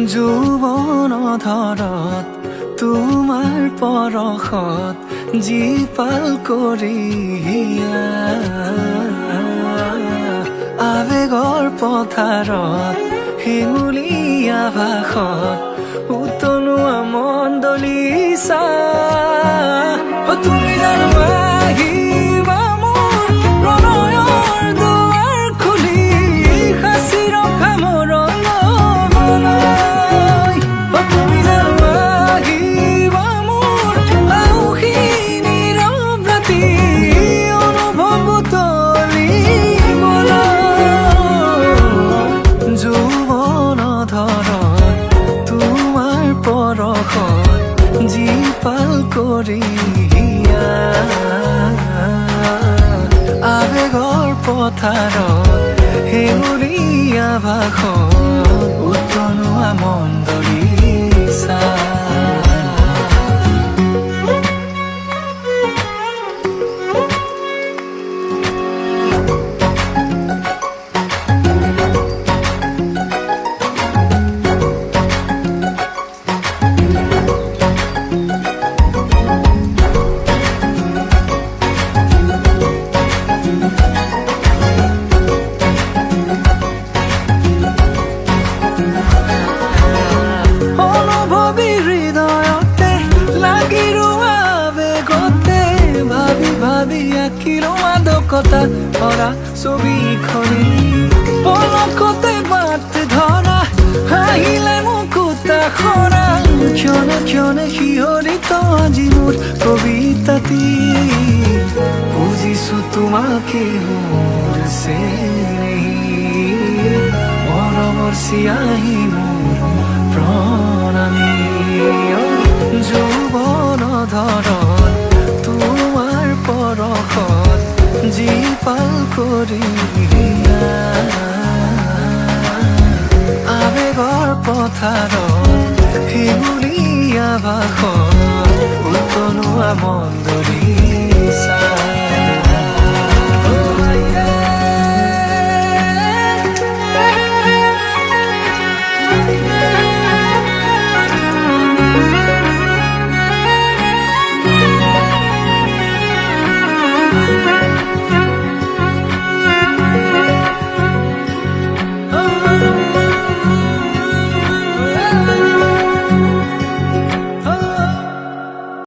যৌৱন ধৰত তোমাৰ পৰশত জীপাল কৰি আবেগৰ পথাৰত হেঙুলীয়া ভাষত উতলোৱা মণ্ডলীচা তুমি জানো আহিবা মোৰ প্ৰণয়ৰ দুৱাৰ খুলি সাঁচি ৰখা মোৰ মনলৈ তুমি জানো আহিবা মোৰ আউসী নীৰৱ ৰাতি অনুভৱ তলিবলৈ যৌৱন ধৰত তোমাৰ পৰশত জীপাল কৰি আবেগৰ পথাৰত হেঙুলীয়া ভাষত উতলোৱা মণ্ডলীচা কথা ভৰা ছবিখনি পলকতে বাট ধৰা হাহিলে মুকুতা খৰা ক্ষণে ক্ষণে শিহৰিত আজি মোৰ কবিতাটি বুজিছো তোমাকে মোৰ চেনেহী মৰমৰ চিয়াহী মোৰ প্ৰণামী যৌৱন ধৰত তোমাৰ পৰশত জীপাল কৰি আবেগৰ পথাৰত হেঙুলীয়া ভাষত